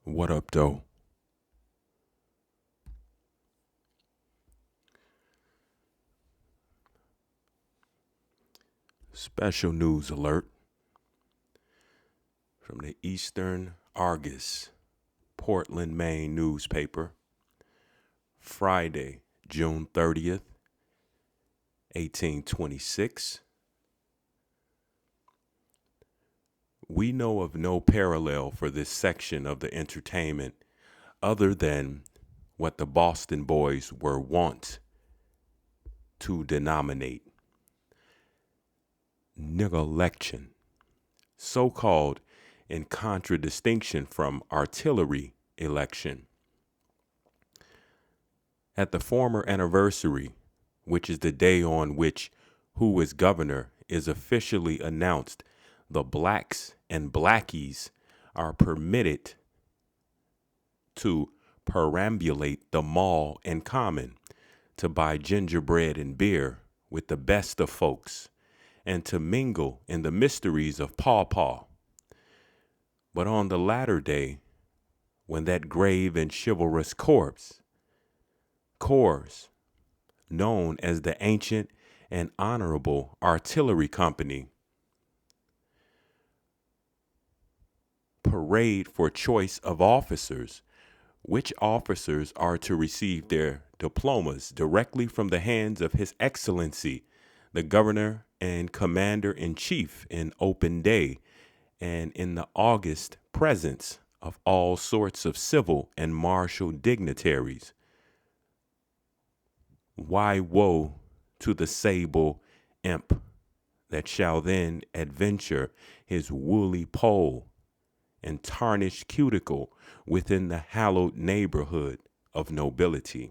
What up, though? Special news alert from the Eastern Argus, Portland, Maine newspaper, Friday, June 30th, 1826. We know of no parallel for this section of the entertainment other than what the Boston boys were wont to denominate niggerlection, so called in contradistinction from artillery election. At the former anniversary, which is the day on which who is governor is officially announced, the blacks and blackies are permitted to perambulate the mall and common to buy gingerbread and beer with the best of folks and to mingle in the mysteries of Paw Paw. But on the latter day, when that grave and chivalrous corrs, known as the Ancient and Honorable Artillery Company, parade for choice of officers, which officers are to receive their diplomas directly from the hands of His Excellency, the Governor and Commander-in-Chief in open day and in the august presence of all sorts of civil and martial dignitaries. Why woe to the sable imp that shall then adventure his woolly pole and tarnished cuticle within the hallowed neighborhood of nobility.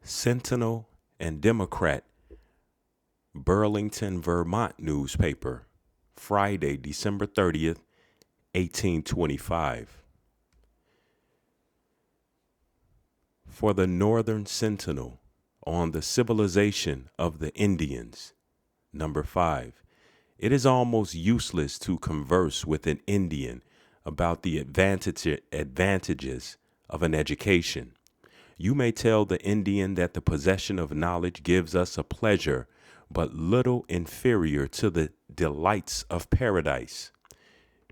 Sentinel and Democrat, Burlington, Vermont newspaper, Friday, December 30th, 1825. For the Northern Sentinel on the civilization of the Indians, number 5. It is almost useless to converse with an Indian about the advantages of an education. You may tell the Indian that the possession of knowledge gives us a pleasure but little inferior to the delights of paradise.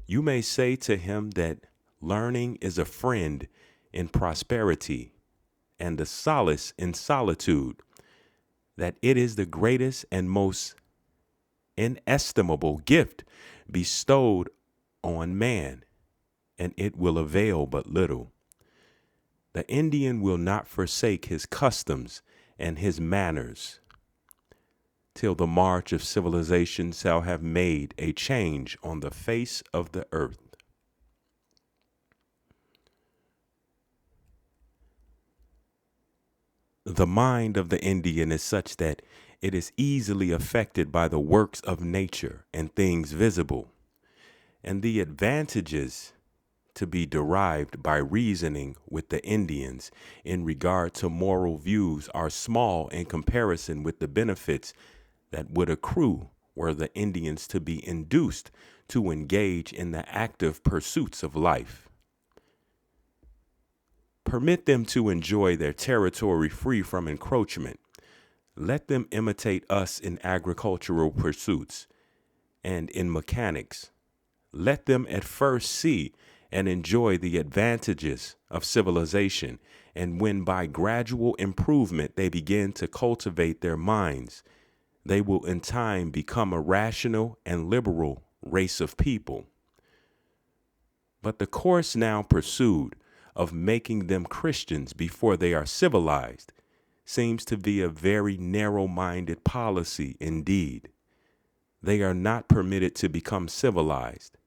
You may say to him that learning is a friend in prosperity and a solace in solitude, that it is the greatest and most inestimable gift bestowed on man, and it will avail but little. The Indian will not forsake his customs and his manners till the march of civilization shall have made a change on the face of the earth. The mind of the Indian is such that it is easily affected by the works of nature and things visible, and the advantages to be derived by reasoning with the Indians in regard to moral views are small in comparison with the benefits that would accrue were the Indians to be induced to engage in the active pursuits of life. Permit them to enjoy their territory free from encroachment. Let them imitate us in agricultural pursuits and in mechanics. Let them at first see and enjoy the advantages of civilization, and when by gradual improvement they begin to cultivate their minds, they will in time become a rational and liberal race of people. But the course now pursued of making them Christians before they are civilized seems to be a very narrow-minded policy indeed. They are not permitted to become civilized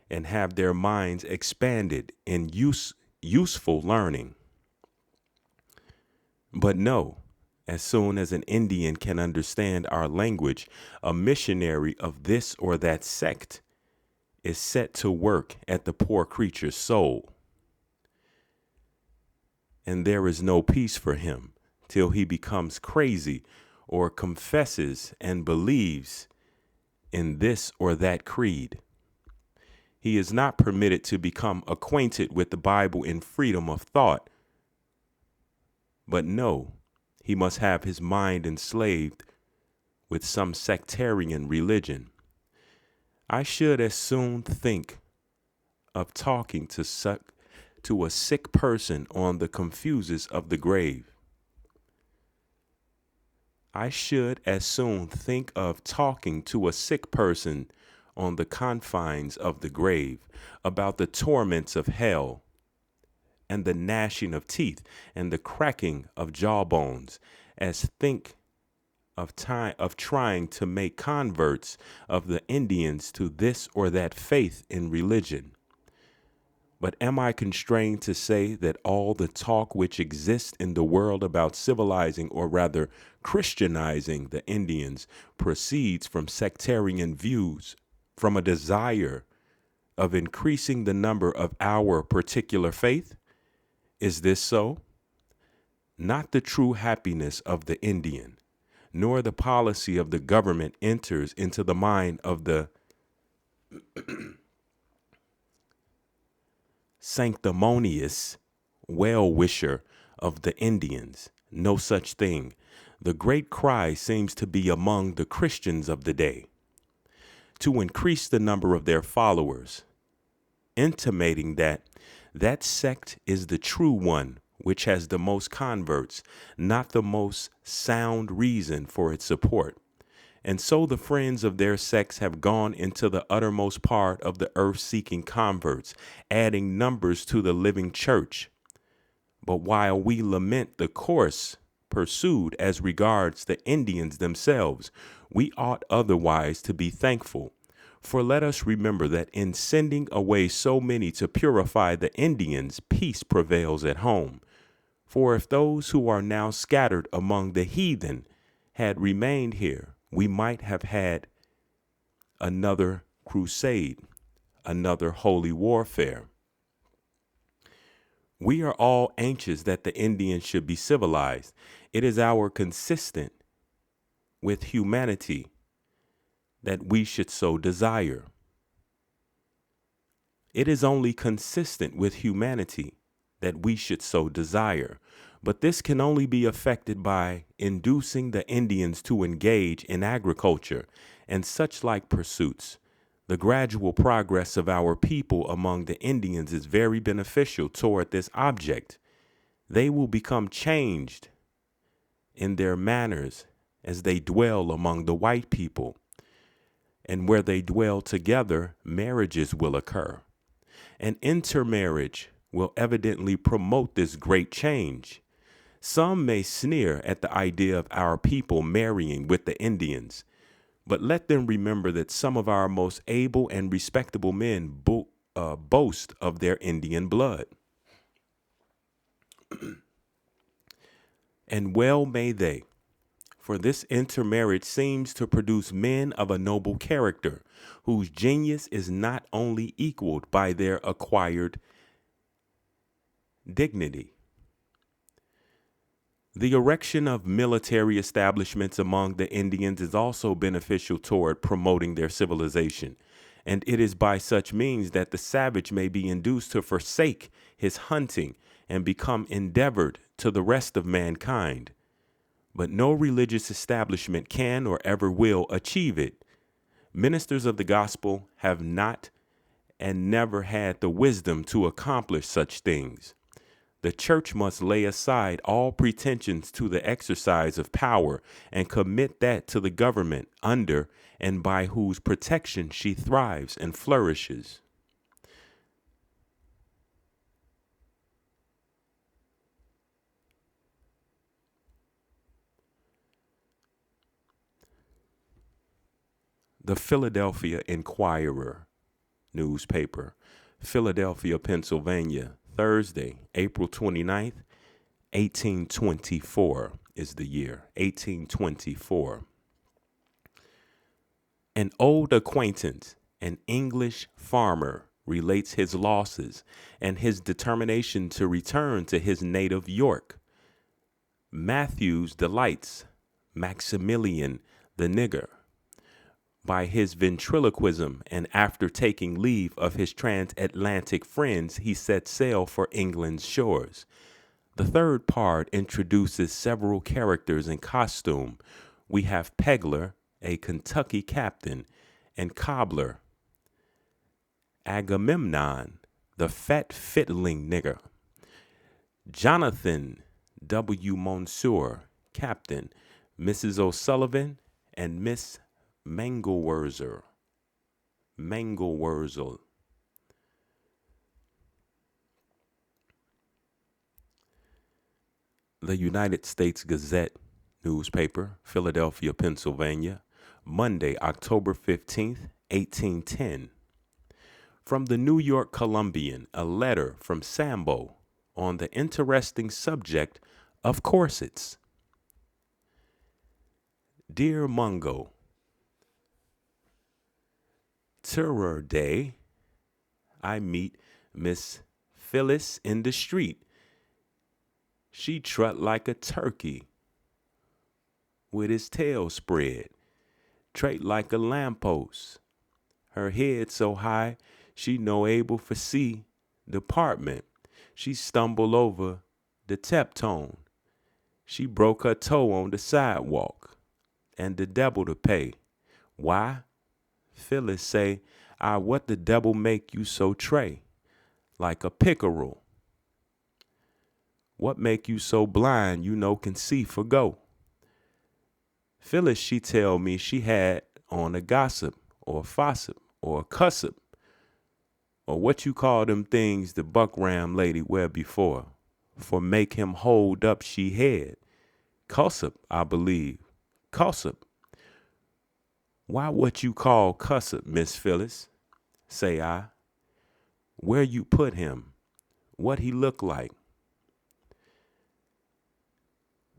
and have their minds expanded in useful learning. But no, as soon as an Indian can understand our language, a missionary of this or that sect is set to work at the poor creature's soul. And there is no peace for him till he becomes crazy or confesses and believes in this or that creed. He is not permitted to become acquainted with the Bible in freedom of thought. But no, he must have his mind enslaved with some sectarian religion. I should as soon think of talking to a sick person on the confuses of the grave. I should as soon think of talking to a sick person on the confines of the grave about the torments of hell and the gnashing of teeth and the cracking of jawbones as think of trying to make converts of the Indians to this or that faith in religion. But am I constrained to say that all the talk which exists in the world about civilizing, or rather Christianizing, the Indians proceeds from sectarian views, from a desire of increasing the number of our particular faith? Is this so? Not the true happiness of the Indian, nor the policy of the government enters into the mind of the sanctimonious well-wisher of the Indians. No such thing. The great cry seems to be among the Christians of the day to increase the number of their followers, intimating that that sect is the true one which has the most converts, not the most sound reason for its support. And so the friends of their sects have gone into the uttermost part of the earth seeking converts, adding numbers to the living church. But while we lament the course pursued as regards the Indians themselves, we ought otherwise to be thankful. For let us remember that in sending away so many to purify the Indians, peace prevails at home. For if those who are now scattered among the heathen had remained here, we might have had another crusade, another holy warfare. We are all anxious that the Indians should be civilized. It is our consistent with humanity that we should so desire. It is only consistent with humanity that we should so desire. But this can only be effected by inducing the Indians to engage in agriculture and such like pursuits. The gradual progress of our people among the Indians is very beneficial toward this object. They will become changed in their manners as they dwell among the white people. And where they dwell together, marriages will occur. And intermarriage will evidently promote this great change. Some may sneer at the idea of our people marrying with the Indians, but let them remember that some of our most able and respectable men boast of their Indian blood. And well may they, for this intermarriage seems to produce men of a noble character, whose genius is not only equaled by their acquired dignity. The erection of military establishments among the Indians is also beneficial toward promoting their civilization, and it is by such means that the savage may be induced to forsake his hunting and become endeavored to the rest of mankind. But no religious establishment can or ever will achieve it. Ministers of the gospel have not and never had the wisdom to accomplish such things. The church must lay aside all pretensions to the exercise of power and commit that to the government under and by whose protection she thrives and flourishes. The Philadelphia Inquirer newspaper, Philadelphia, Pennsylvania, Thursday, April 29th, 1824 is the year, 1824. An old acquaintance, an English farmer, relates his losses and his determination to return to his native York. Matthews delights Maximilian the nigger. by his ventriloquism, and after taking leave of his transatlantic friends, he set sail for England's shores. The third part introduces several characters in costume. We have Pegler, a Kentucky captain, and Cobbler, Agamemnon, the fat fiddling nigger, Jonathan W. Monsieur, captain, Mrs. O'Sullivan, and Miss Mangelwurzel. The United States Gazette newspaper, Philadelphia, Pennsylvania, Monday, October 15th, 1810. From the New York Columbian, a letter from Sambo on the interesting subject of corsets. Dear Mungo, Terror Day, I meet Miss Phyllis in the street. She trot like a turkey with his tail spread, trait like a lamppost. Her head so high, she no able for see department. She stumble over the teptone. She broke her toe on the sidewalk, and the devil to pay. Why? Phyllis say, what the devil make you so tray, like a pickerel? What make you so blind you no can see for go? Phyllis, she tell me she had on a gossip, or a fossip, or a cussip, or what you call them things the buckram lady wear before, for make him hold up she head. Cussip, I believe. Cussip. Why what you call cussip, Miss Phyllis? Say I. Where you put him? What he look like?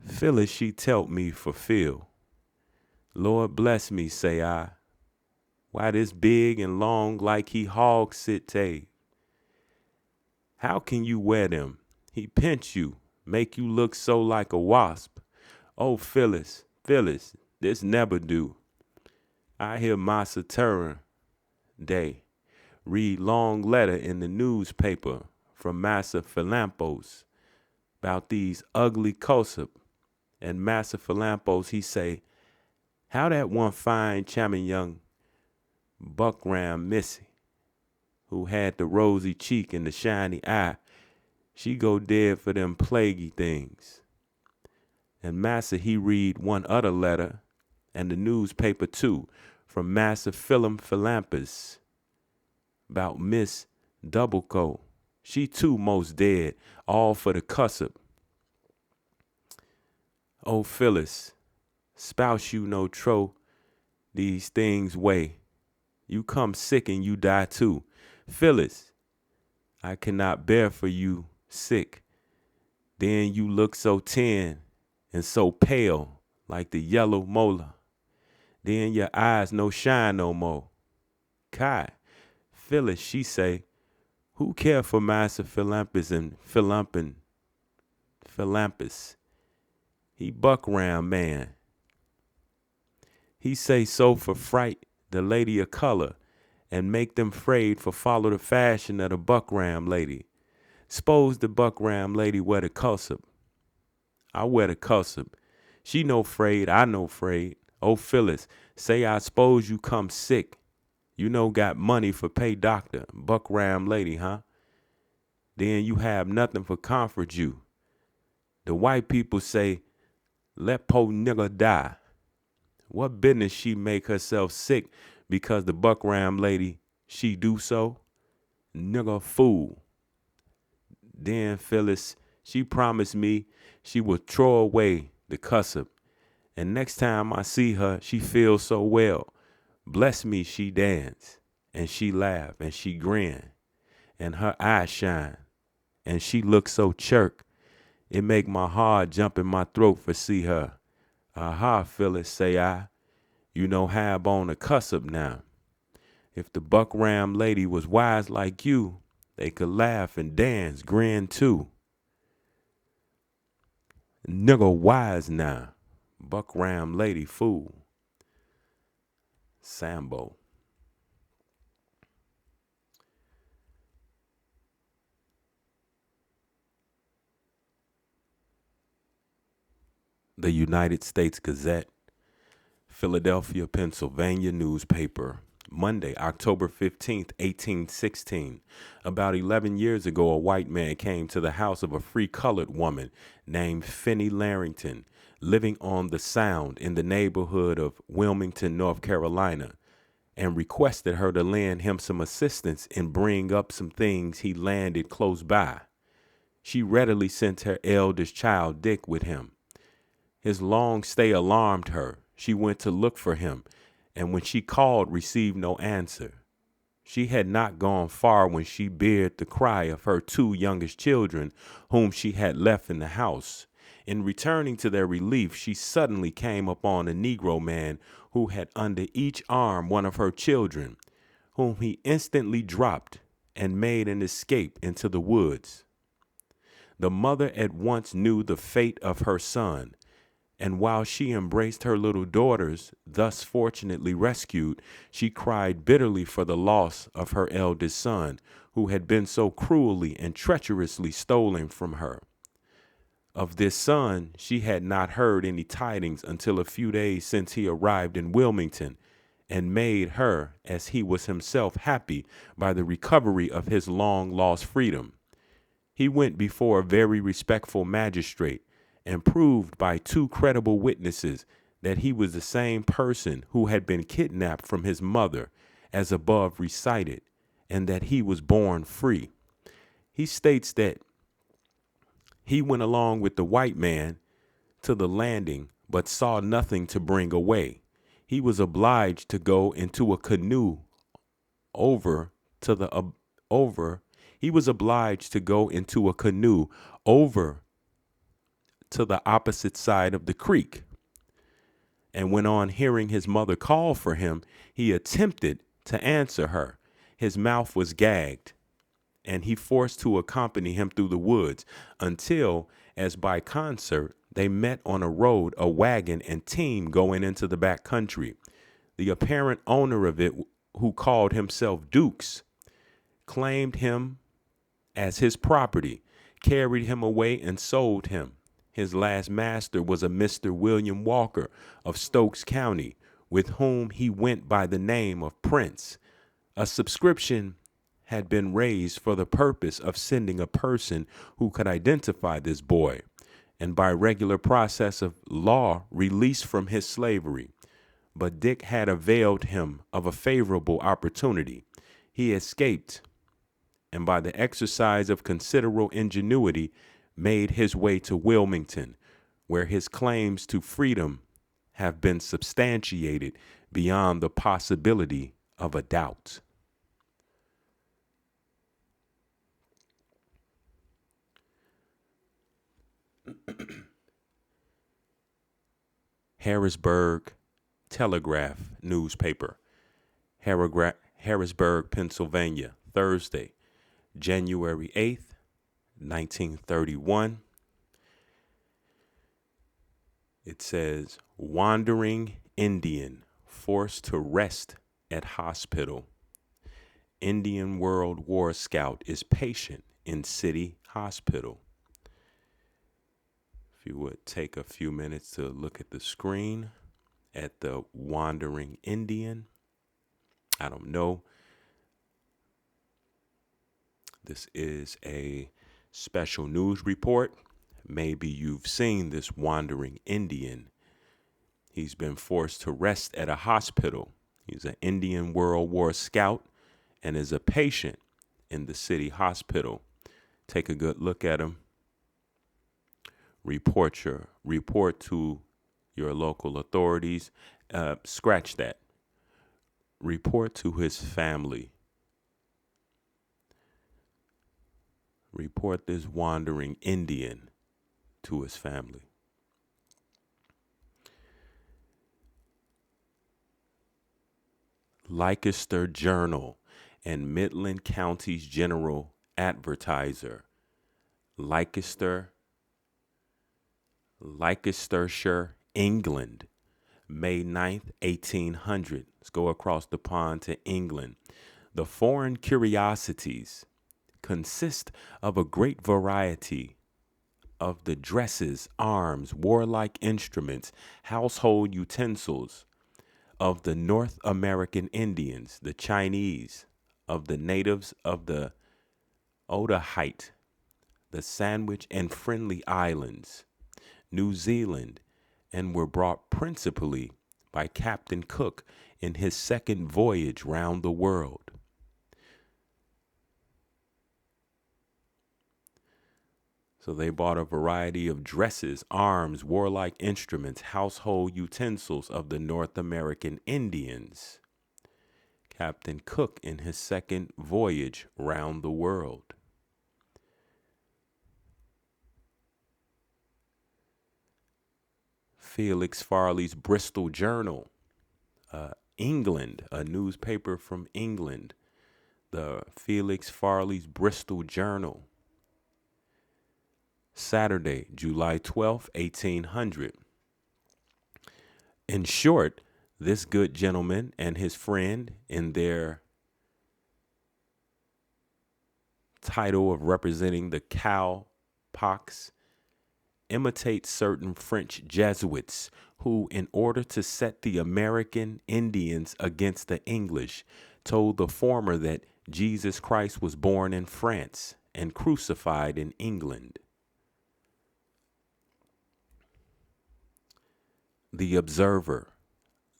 Phyllis, she telt me for Phil. Lord bless me, say I. Why this big and long like he hog sit tay? How can you wear them? He pinch you, make you look so like a wasp. Oh, Phyllis, Phyllis, this never do. I hear Massa Turin day read long letter in the newspaper from Massa Philampos about these ugly Kossup. And Massa Philampos, he say, how that one fine charming young buckram missy, who had the rosy cheek and the shiny eye, she go dead for them plaguey things. And Massa, he read one other letter, and the newspaper too, from Massa Philampus, about Miss Doublecoat. She too most dead, all for the cussup. Oh, Phyllis, spouse you no tro these things way. You come sick and you die too. Phyllis, I cannot bear for you sick. Then you look so tan and so pale like the yellow molar. Then your eyes no shine no more. Kai, Phyllis, she say, who care for Master Philampus and Philampus? He buckram man. He say so for fright the lady of color and make them afraid for follow the fashion of the buckram lady. S'pose the buckram lady wear the cussup. I wear the cussup. She no afraid, I no afraid. Oh, Phyllis, say I s'pose you come sick. You no got money for pay doctor, buckram lady, huh? Then you have nothing for comfort you. The white people say, let po nigger die. What business she make herself sick because the buckram lady, she do so? Nigger fool. Then Phyllis, she promised me she would throw away the cussup. And next time I see her, she feels so well. Bless me, she dance, and she laugh, and she grin, and her eyes shine, and she look so chirk. It make my heart jump in my throat for see her. Aha, Phyllis, say I, you know have on a cussup now. If the buckram lady was wise like you, they could laugh and dance, grin too. Nigger wise now, buckram lady fool. Sambo. The United States Gazette, Philadelphia, Pennsylvania newspaper, Monday, October 15th, 1816. About 11 years ago, a white man came to the house of a free colored woman named Fanny Larrington, living on the Sound in the neighborhood of Wilmington, North Carolina, and requested her to lend him some assistance in bringing up some things he landed close by. She readily sent her eldest child, Dick, with him. His long stay alarmed her. She went to look for him, and when she called, received no answer. She had not gone far when she beard the cry of her two youngest children, whom she had left in the house. In returning to their relief, she suddenly came upon a Negro man who had under each arm one of her children, whom he instantly dropped and made an escape into the woods. The mother at once knew the fate of her son, and while she embraced her little daughters, thus fortunately rescued, she cried bitterly for the loss of her eldest son, who had been so cruelly and treacherously stolen from her. Of this son, she had not heard any tidings until a few days since he arrived in Wilmington, and made her, as he was himself, happy by the recovery of his long-lost freedom. He went before a very respectful magistrate, and proved by two credible witnesses that he was the same person who had been kidnapped from his mother, as above recited, and that he was born free. He states that he went along with the white man to the landing, but saw nothing to bring away. He was obliged to go into a canoe over to the opposite side of the creek. And when on hearing his mother call for him, he attempted to answer her. His mouth was gagged, and he forced to accompany him through the woods until, as by concert, they met on a road a wagon and team going into the back country. The apparent owner of it, who called himself Dukes, claimed him as his property, carried him away, and sold him. His last master was a Mr. William Walker of Stokes County, with whom he went by the name of Prince. A subscription had been raised for the purpose of sending a person who could identify this boy, and by regular process of law released from his slavery. But Dick had availed him of a favorable opportunity. He escaped, and by the exercise of considerable ingenuity, made his way to Wilmington, where his claims to freedom have been substantiated beyond the possibility of a doubt. Harrisburg Telegraph newspaper, Harrisburg, Pennsylvania, Thursday, January 8th, 1931. It says, wandering Indian forced to rest at hospital. Indian World War scout is patient in city hospital. If you would take a few minutes to look at the screen at the wandering Indian. I don't know. This is a special news report. Maybe you've seen this wandering Indian. He's been forced to rest at a hospital. He's an Indian World War scout and is a patient in the city hospital. Take a good look at him. Report to your local authorities. Scratch that. Report to his family. Report this wandering Indian to his family. Leicester Journal and Midland County's General Advertiser. Leicestershire, England. May 9th, 1800. Let's go across the pond to England. The foreign curiosities consist of a great variety of the dresses, arms, warlike instruments, household utensils of the North American Indians, the Chinese, of the natives of the Otaheite, the Sandwich and Friendly Islands, New Zealand, and were brought principally by Captain Cook in his second voyage round the world. So they bought a variety of dresses, arms, warlike instruments, household utensils of the North American Indians. Captain Cook in his second voyage round the world. Felix Farley's Bristol Journal, England, a newspaper from England. The Felix Farley's Bristol Journal. Saturday, July 12th, 1800. In short, this good gentleman and his friend, in their title of representing the cowpox, imitate certain French Jesuits who, in order to set the American Indians against the English, told the former that Jesus Christ was born in France and crucified in England. The Observer,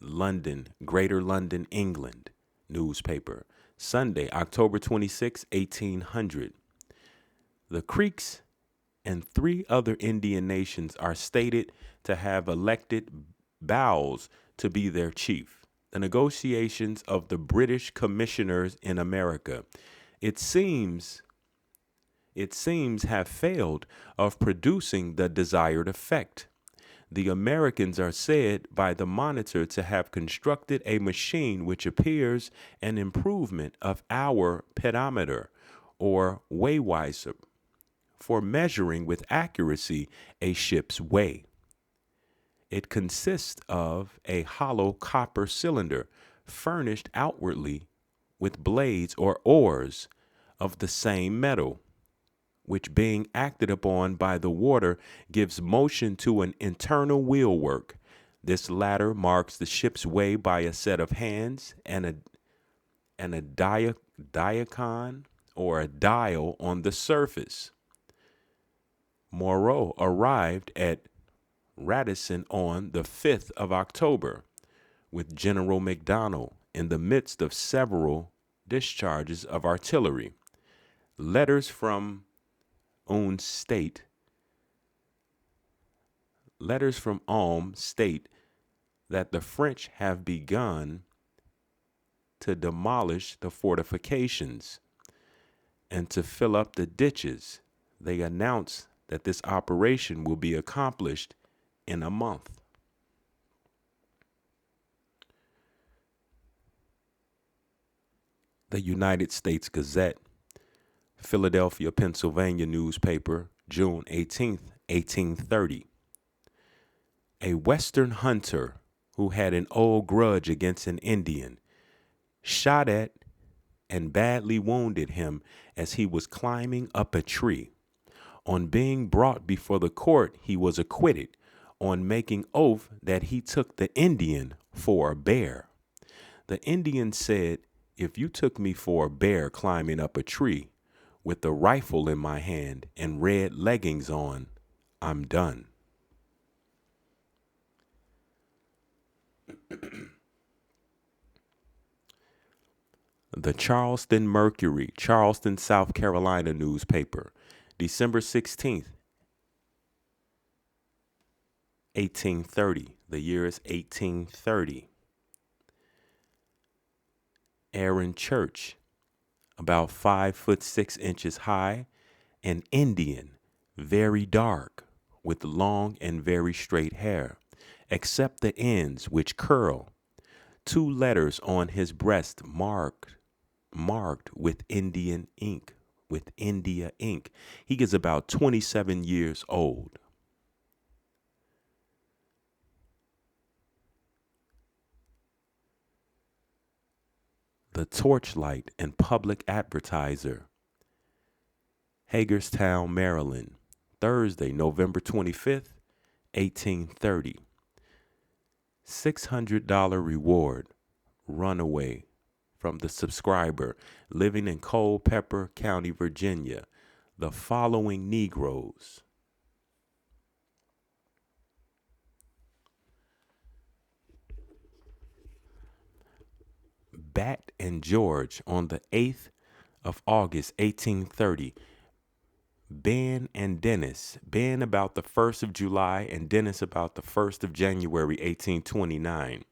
London, Greater London, England, newspaper, Sunday, October 26, 1800. The Creeks and 3 other Indian nations are stated to have elected Bowles to be their chief. The negotiations of the British commissioners in America, it seems have failed of producing the desired effect. The Americans are said by the Monitor to have constructed a machine which appears an improvement of our pedometer or Waywiser for measuring with accuracy a ship's way. It consists of a hollow copper cylinder furnished outwardly with blades or oars of the same metal, which being acted upon by the water gives motion to an internal wheelwork. This latter marks the ship's way by a set of hands and a diacon or a dial on the surface. Moreau arrived at Radisson on the 5th of October with General McDonnell in the midst of several discharges of artillery. Letters from Ulm state that the French have begun to demolish the fortifications and to fill up the ditches. They announce that this operation will be accomplished in a month. The United States Gazette, Philadelphia, Pennsylvania newspaper, June 18th, 1830. A Western hunter who had an old grudge against an Indian shot at and badly wounded him as he was climbing up a tree. On being brought before the court, he was acquitted on making oath that he took the Indian for a bear. The Indian said, "If you took me for a bear climbing up a tree with a rifle in my hand and red leggings on, I'm done." The Charleston Mercury, Charleston, South Carolina newspaper, December 16th, 1830. The year is 1830. Aaron Church, about 5'6" high, an Indian, very dark, with long and very straight hair, except the ends which curl. 2 letters on his breast marked with India ink. He is about 27 years old. The Torchlight and Public Advertiser, Hagerstown, Maryland, Thursday, November 25th, 1830. $600 reward, runaway from the subscriber living in Culpeper County, Virginia. The following Negroes: Bat and George on the 8th of August, 1830. Ben and Dennis. Ben about the 1st of July and Dennis about the 1st of January, 1829.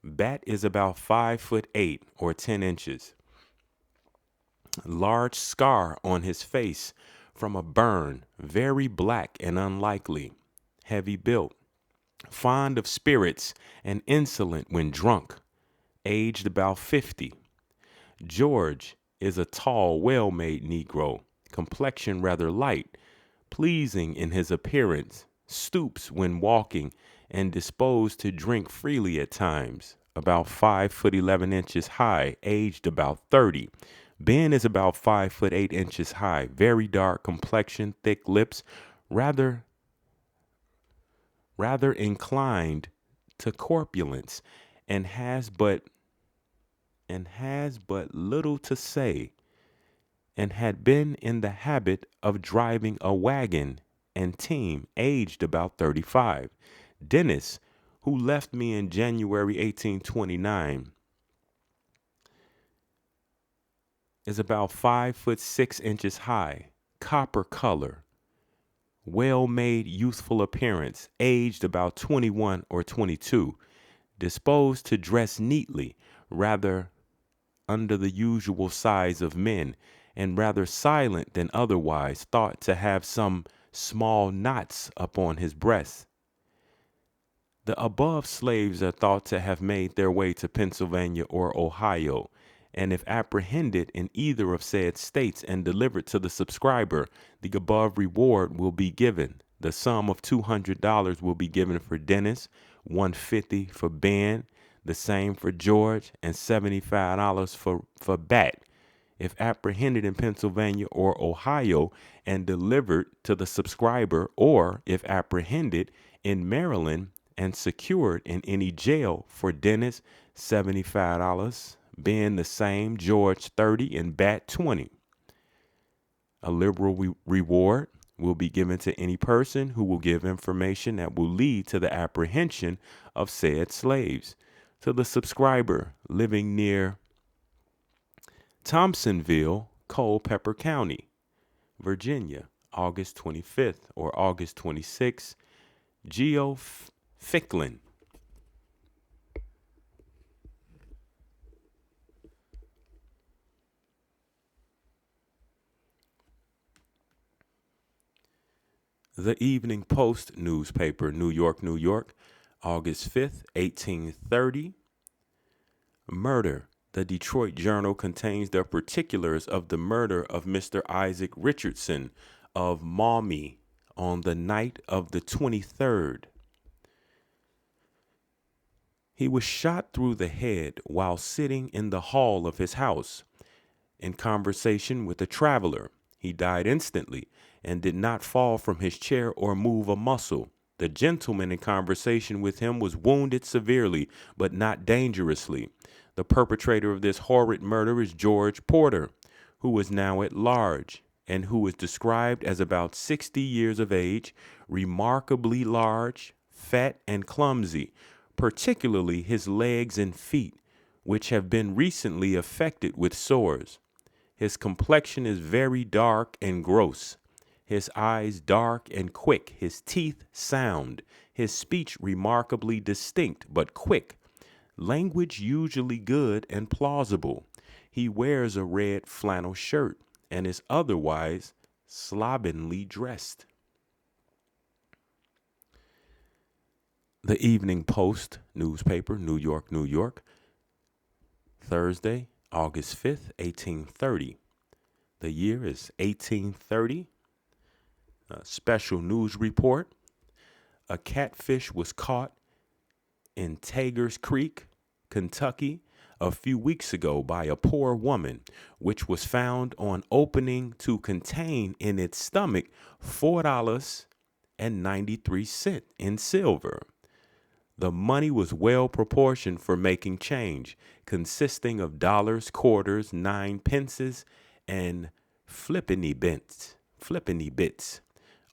Bat is about 5'8" or 10 inches. Large scar on his face from a burn, very black and unlikely. Heavy built. Fond of spirits and insolent when drunk. Aged about 50. George is a tall, well-made Negro. Complexion rather light, pleasing in his appearance, stoops when walking, and disposed to drink freely at times. About 5'11" high, aged about 30. Ben is about 5'8" high, very dark complexion, thick lips, rather inclined to corpulence, and has but little to say, and had been in the habit of driving a wagon and team, aged about 35. Dennis, who left me in January 1829, is about 5'6" high, copper color, well-made, youthful appearance, aged about 21 or 22, disposed to dress neatly, rather under the usual size of men, and rather silent than otherwise, thought to have some small knots upon his breast. The above slaves are thought to have made their way to Pennsylvania or Ohio, and if apprehended in either of said states and delivered to the subscriber, the above reward will be given. The sum of $200 will be given for Dennis, $150 for Ben, the same for George, and $75 for Bat, if apprehended in Pennsylvania or Ohio and delivered to the subscriber, or if apprehended in Maryland and secured in any jail. For Dennis, $75, Ben the same, George $30, and Bat $20. A liberal reward will be given to any person who will give information that will lead to the apprehension of said slaves. To the subscriber living near Thompsonville, Culpeper County, Virginia, August 25th or August 26th, Geo Ficklin. The Evening Post newspaper, New York, New York, August 5th, 1830. Murder. The Detroit Journal contains the particulars of the murder of Mr. Isaac Richardson of Maumee on the night of the 23rd. He was shot through the head while sitting in the hall of his house in conversation with a traveler. He died instantly and did not fall from his chair or move a muscle. The gentleman in conversation with him was wounded severely, but not dangerously. The perpetrator of this horrid murder is George Porter, who is now at large, and who is described as about 60 years of age, remarkably large, fat, and clumsy, particularly his legs and feet, which have been recently affected with sores. His complexion is very dark and gross, his eyes dark and quick, his teeth sound, his speech remarkably distinct but quick, language usually good and plausible. He wears a red flannel shirt and is otherwise slovenly dressed. The Evening Post newspaper, New York, New York, Thursday, August 5th, 1830. The year is 1830. A special news report. A catfish was caught in Taggers Creek, Kentucky. a few weeks ago by a poor woman, which was found on opening to contain in its stomach $4.93 in silver. The money was well proportioned for making change, consisting of dollars, quarters, 9 pences, and flippity bits,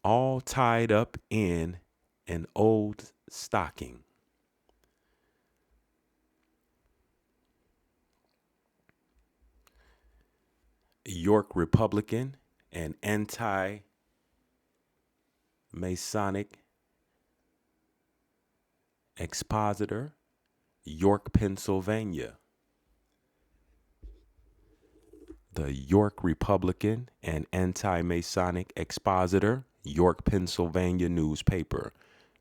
all tied up in an old stocking. York Republican and anti-Masonic expositor, York, Pennsylvania. The York Republican and anti-Masonic expositor, York, Pennsylvania newspaper.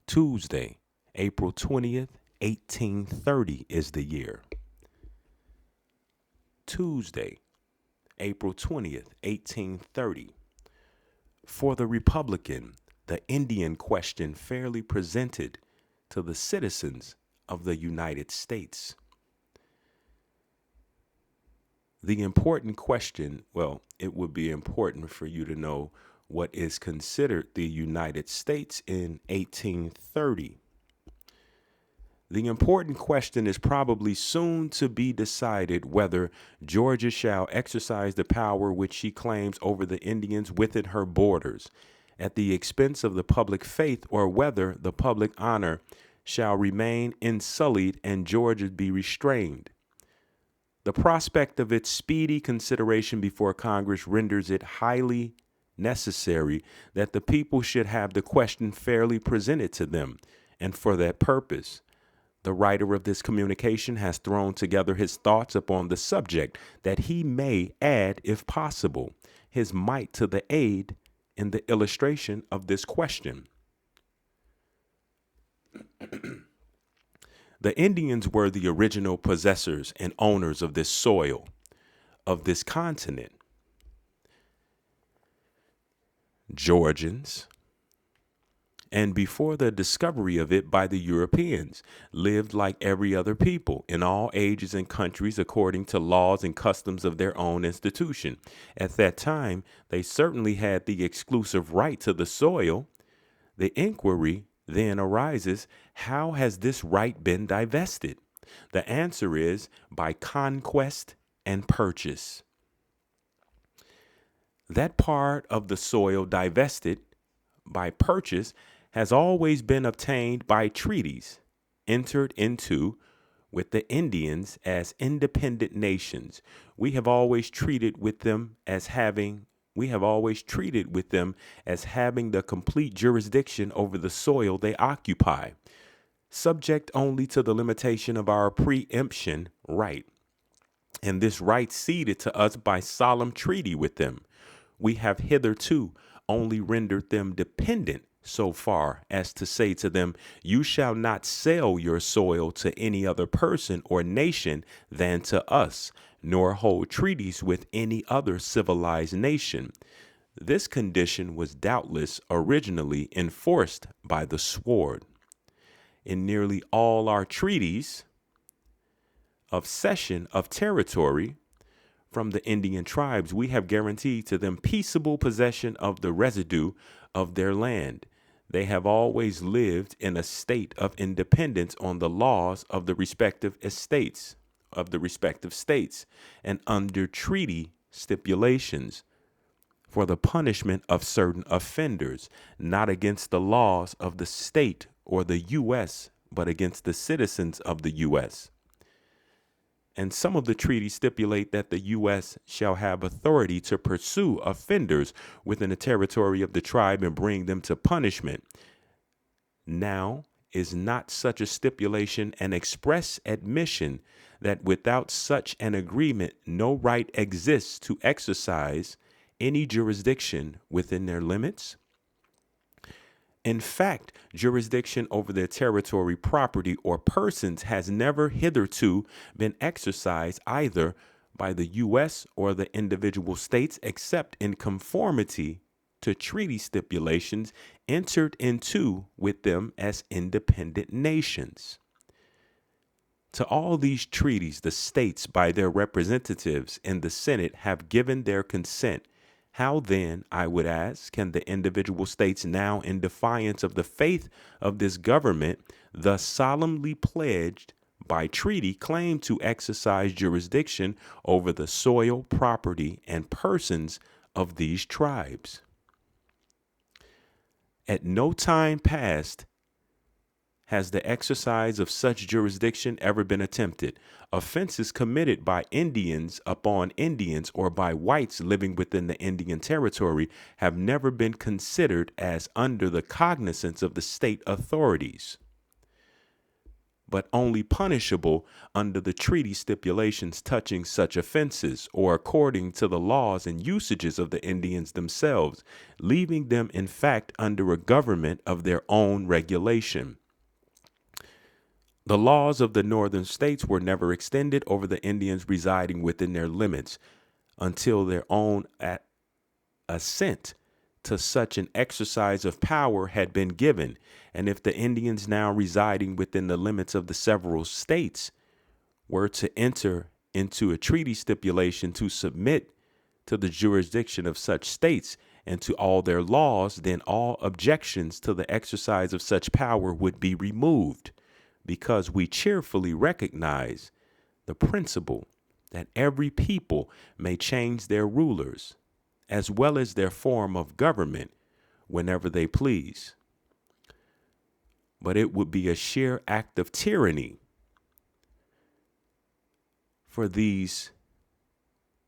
Tuesday, April 20th, 1830 is the year. Tuesday, April 20th, 1830. For the Republican, the Indian question fairly presented to the citizens of the United States. The important question, well, it would be important for you to know what is considered the United States in 1830. The important question is probably soon to be decided whether Georgia shall exercise the power which she claims over the Indians within her borders at the expense of the public faith, or whether the public honor shall remain unsullied and Georgia be restrained. The prospect of its speedy consideration before Congress renders it highly necessary that the people should have the question fairly presented to them, and for that purpose, the writer of this communication has thrown together his thoughts upon the subject, that he may add, if possible, his mite to the aid in the illustration of this question. The Indians were the original possessors and owners of this soil, of this continent. Georgians, and before the discovery of it by the Europeans, lived like every other people in all ages and countries according to laws and customs of their own institution. At that time, they certainly had the exclusive right to the soil. The inquiry then arises, how has this right been divested? The answer is by conquest and purchase. That part of the soil divested by purchase has always been obtained by treaties entered into with the Indians as independent nations. We have always treated with them as having the complete jurisdiction over the soil they occupy, subject only to the limitation of our preemption right, and this right ceded to us by solemn treaty with them. We have hitherto only rendered them dependent so far as to say to them, you shall not sell your soil to any other person or nation than to us, nor hold treaties with any other civilized nation. This condition was doubtless originally enforced by the sword. In nearly all our treaties of cession of territory from the Indian tribes, we have guaranteed to them peaceable possession of the residue of their land. They have always lived in a state of independence on the laws of the respective states, and under treaty stipulations for the punishment of certain offenders, not against the laws of the state or the U.S., but against the citizens of the U.S. And some of the treaties stipulate that the U.S. shall have authority to pursue offenders within the territory of the tribe and bring them to punishment. Now, is not such a stipulation an express admission that without such an agreement, no right exists to exercise any jurisdiction within their limits? In fact, jurisdiction over their territory, property, or persons has never hitherto been exercised either by the U.S. or the individual states except in conformity to treaty stipulations entered into with them as independent nations. To all these treaties, the states, by their representatives in the Senate, have given their consent. How then, I would ask, can the individual states now, in defiance of the faith of this government, thus solemnly pledged by treaty, claim to exercise jurisdiction over the soil, property, and persons of these tribes? At no time past has the exercise of such jurisdiction ever been attempted. Offenses committed by Indians upon Indians or by whites living within the Indian territory have never been considered as under the cognizance of the state authorities, but only punishable under the treaty stipulations touching such offenses, or according to the laws and usages of the Indians themselves, leaving them in fact under a government of their own regulation. The laws of the northern states were never extended over the Indians residing within their limits until their own assent to such an exercise of power had been given. And if the Indians now residing within the limits of the several states were to enter into a treaty stipulation to submit to the jurisdiction of such states and to all their laws, then all objections to the exercise of such power would be removed, because we cheerfully recognize the principle that every people may change their rulers as well as their form of government whenever they please. But it would be a sheer act of tyranny for these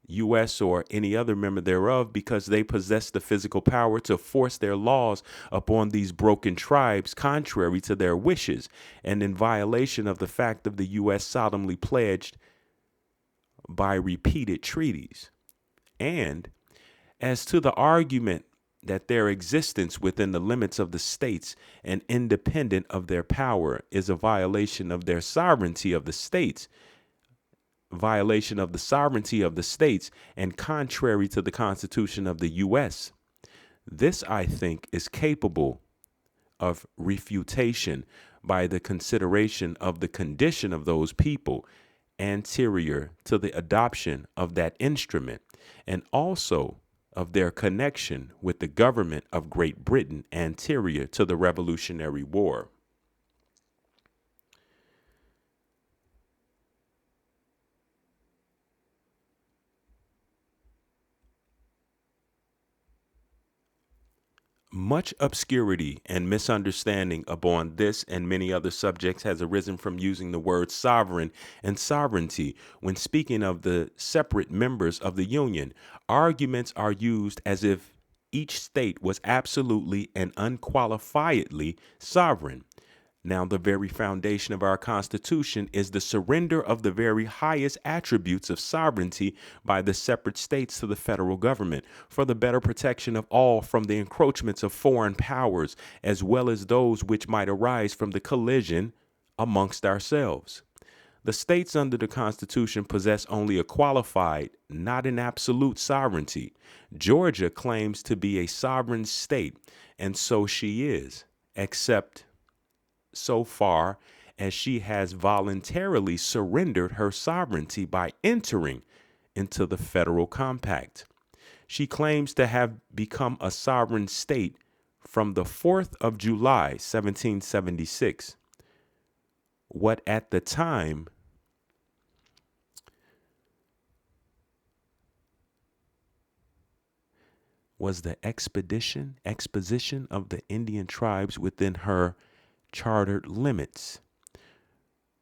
U.S. or any other member thereof, because they possess the physical power to force their laws upon these broken tribes contrary to their wishes and in violation of the fact of the U.S. solemnly pledged by repeated treaties. And as to the argument that their existence within the limits of the states and independent of their power is a violation of their sovereignty of the states, violation of the sovereignty of the states, and contrary to the Constitution of the U.S., this, I think, is capable of refutation by the consideration of the condition of those people anterior to the adoption of that instrument, and also of their connection with the government of Great Britain anterior to the Revolutionary War. Much obscurity and misunderstanding upon this and many other subjects has arisen from using the words sovereign and sovereignty when speaking of the separate members of the Union. Arguments are used as if each state was absolutely and unqualifiedly sovereign. Now, the very foundation of our Constitution is the surrender of the very highest attributes of sovereignty by the separate states to the federal government for the better protection of all from the encroachments of foreign powers, as well as those which might arise from the collision amongst ourselves. The states under the Constitution possess only a qualified, not an absolute sovereignty. Georgia claims to be a sovereign state, and so she is, except so far as she has voluntarily surrendered her sovereignty by entering into the federal compact. She claims to have become a sovereign state from the 4th of July, 1776, what at the time was the exposition of the Indian tribes within her chartered limits.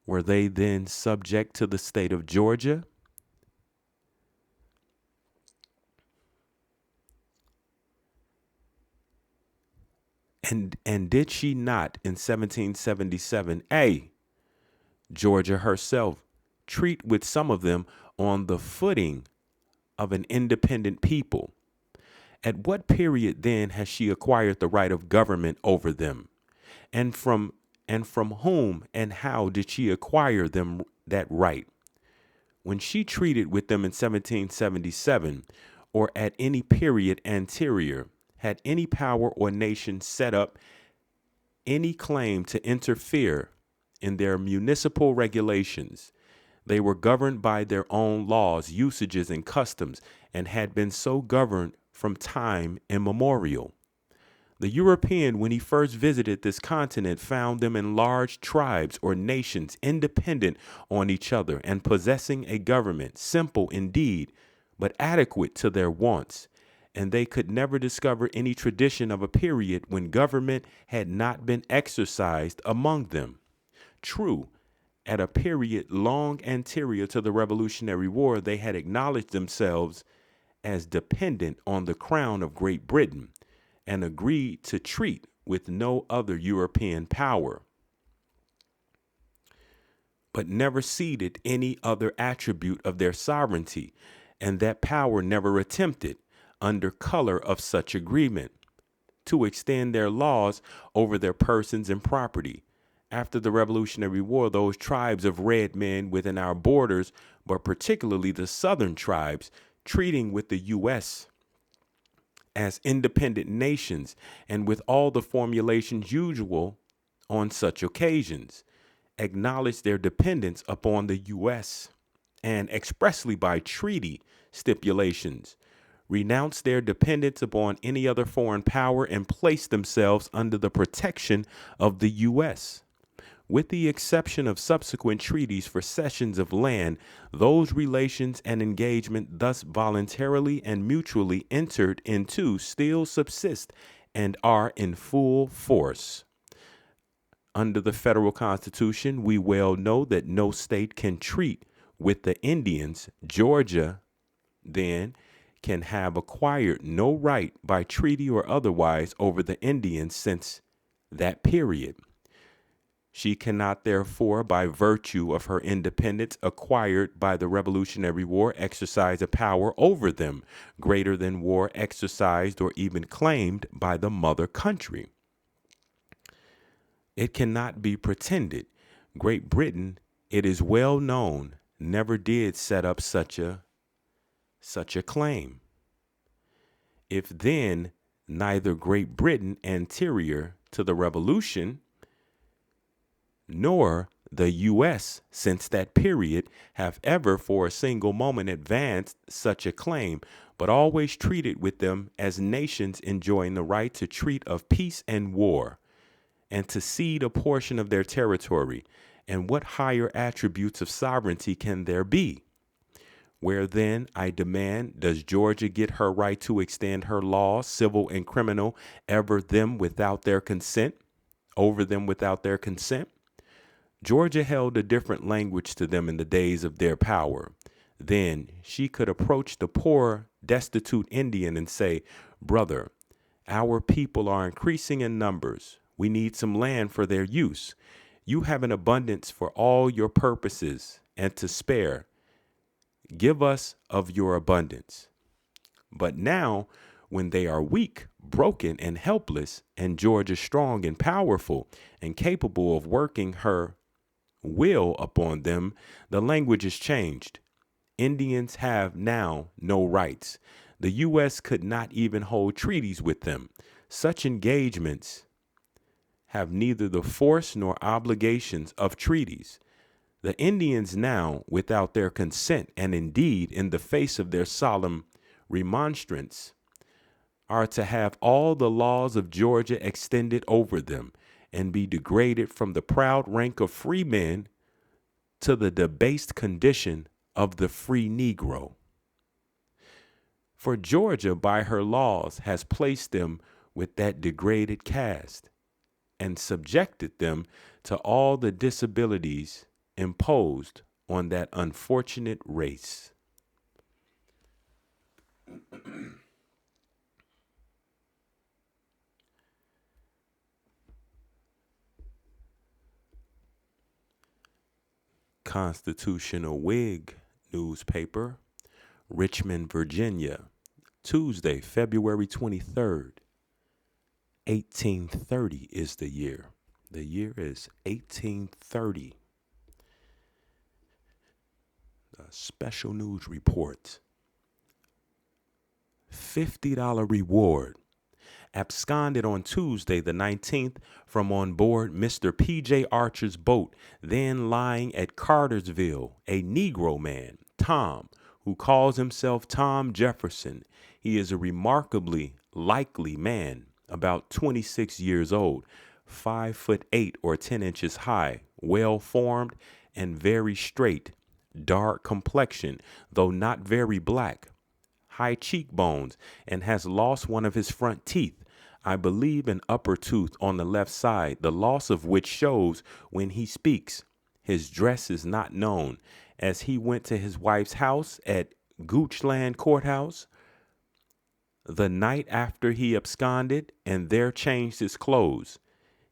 Were they then subject to the state of Georgia? And did she not in 1777, Georgia herself, treat with some of them on the footing of an independent people? At what period then has she acquired the right of government over them? And from whom and how did she acquire them that right? When she treated with them in 1777, or at any period anterior, had any power or nation set up any claim to interfere in their municipal regulations. They were governed by their own laws, usages, and customs, and had been so governed from time immemorial. The European, when he first visited this continent, found them in large tribes or nations, independent on each other and possessing a government, simple indeed, but adequate to their wants. And they could never discover any tradition of a period when government had not been exercised among them. True, at a period long anterior to the Revolutionary War, they had acknowledged themselves as dependent on the crown of Great Britain and agreed to treat with no other European power, but never ceded any other attribute of their sovereignty, and that power never attempted, under color of such agreement, to extend their laws over their persons and property. After the Revolutionary War, those tribes of red men within our borders, but particularly the southern tribes, treating with the U.S. as independent nations and with all the formulations usual on such occasions, acknowledged their dependence upon the U.S. and expressly by treaty stipulations, renounced their dependence upon any other foreign power and placed themselves under the protection of the U.S. With the exception of subsequent treaties for cessions of land, those relations and engagement thus voluntarily and mutually entered into still subsist and are in full force. Under the federal constitution, we well know that no state can treat with the Indians. Georgia, then, can have acquired no right by treaty or otherwise over the Indians since that period. She cannot, therefore, by virtue of her independence acquired by the Revolutionary War, exercise a power over them greater than war exercised or even claimed by the mother country. It cannot be pretended. Great Britain, it is well known, never did set up such a claim. If then neither Great Britain anterior to the Revolution nor the U.S. since that period have ever for a single moment advanced such a claim, but always treated with them as nations enjoying the right to treat of peace and war, and to cede a portion of their territory, and what higher attributes of sovereignty can there be? Where then, I demand, does Georgia get her right to extend her laws, civil and criminal, over them without their consent? Georgia held a different language to them in the days of their power. Then she could approach the poor, destitute Indian and say, "Brother, our people are increasing in numbers. We need some land for their use. You have an abundance for all your purposes and to spare. Give us of your abundance." But now, when they are weak, broken, and helpless, and Georgia strong and powerful and capable of working her will upon them, the language is changed. Indians have now no rights. The U.S. could not even hold treaties with them. Such engagements have neither the force nor obligations of treaties. The Indians now, without their consent, and indeed in the face of their solemn remonstrance, are to have all the laws of Georgia extended over them, and be degraded from the proud rank of free men to the debased condition of the free Negro. For Georgia, by her laws, has placed them with that degraded caste, and subjected them to all the disabilities imposed on that unfortunate race. Constitutional Whig newspaper, Richmond, Virginia, Tuesday, February 23rd, 1830 is the year. The year is 1830. A special news report. $50 reward absconded on Tuesday, the 19th, from on board Mr. P.J. Archer's boat, then lying at Cartersville, a Negro man, Tom, who calls himself Tom Jefferson. He is a remarkably likely man, about 26 years old, 5'8" or 10 inches high, well formed and very straight, dark complexion, though not very black, high cheekbones, and has lost one of his front teeth, I believe an upper tooth on the left side, the loss of which shows when he speaks. His dress is not known, as he went to his wife's house at Goochland Courthouse the night after he absconded and there changed his clothes.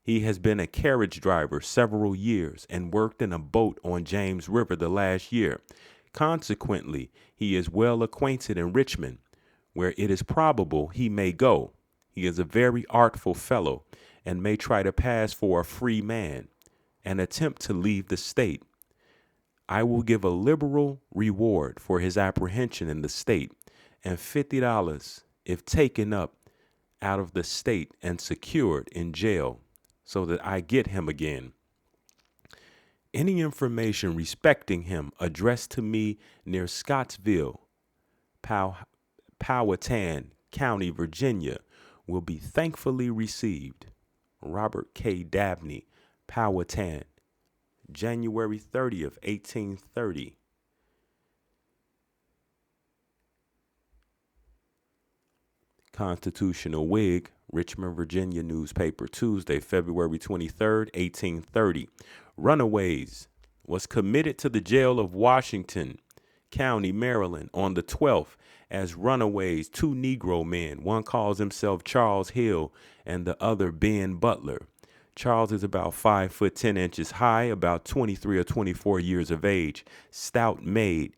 He has been a carriage driver several years and worked in a boat on James River the last year. Consequently, he is well acquainted in Richmond, where it is probable he may go. He is a very artful fellow and may try to pass for a free man and attempt to leave the state. I will give a liberal reward for his apprehension in the state, and $50 if taken up out of the state and secured in jail, so that I get him again. Any information respecting him addressed to me near Scottsville, Powhatan County, Virginia, will be thankfully received. Robert K. Dabney, Powhatan, January 30th, 1830. Constitutional Whig, Richmond, Virginia newspaper, Tuesday, February 23rd, 1830. Runaways was committed to the jail of Washington County, Maryland on the 12th as runaways, two Negro men. One calls himself Charles Hill and the other Ben Butler. Charles is about 5'10" high, about 23 or 24 years of age, stout made,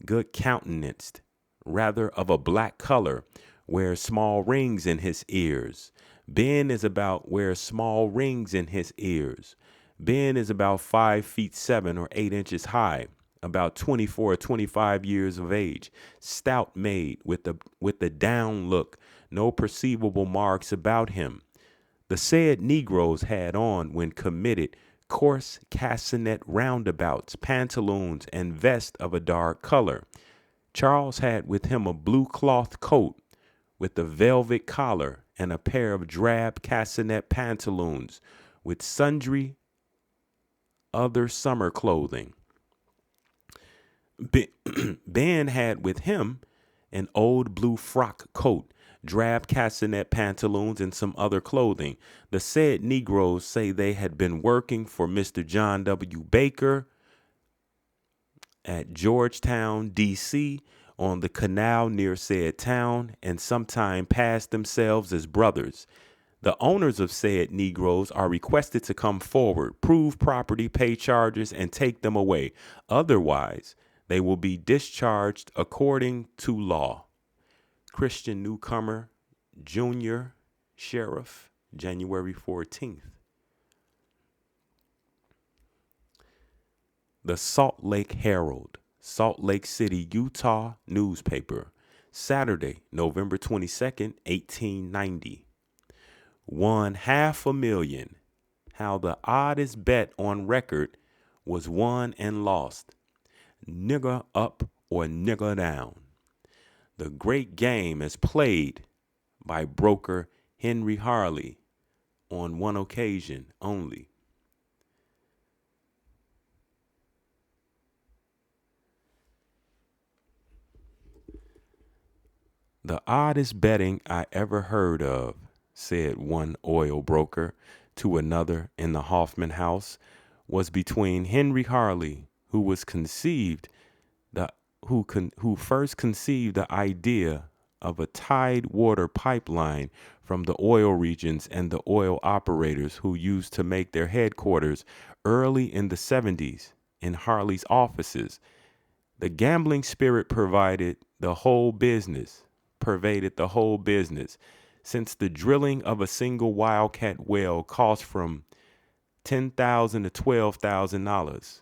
good countenanced, rather of a black color, wears small rings in his ears. Ben is about wears small rings in his ears. Ben is about 5'7" or 8 inches high, about 24 or 25 years of age, stout made with the down look, no perceivable marks about him. The said Negroes had on, when committed, coarse castanet roundabouts, pantaloons, and vest of a dark color. Charles had with him a blue cloth coat with a velvet collar and a pair of drab castanet pantaloons with sundry other summer clothing. Ben had with him an old blue frock coat, drab castanet pantaloons, and some other clothing. The said Negroes say they had been working for Mr. John W. Baker at Georgetown, D.C., on the canal near said town, and sometime passed themselves as brothers. The owners of said Negroes are requested to come forward, prove property, pay charges, and take them away. Otherwise, they will be discharged according to law. Christian Newcomer, Jr., Sheriff, January 14th. The Salt Lake Herald, Salt Lake City, Utah newspaper, Saturday, November 22nd, 1890. Won $500,000. How the oddest bet on record was won and lost. Nigger up or nigger down. The great game is played by broker Henry Harley on one occasion only. The oddest betting I ever heard of, said one oil broker to another in the Hoffman House, was between Henry Harley, who first conceived the idea of a tidewater pipeline from the oil regions, and the oil operators who used to make their headquarters early in the 70s in Harley's offices. The gambling spirit pervaded the whole business, since the drilling of a single wildcat well cost from $10,000 to $12,000.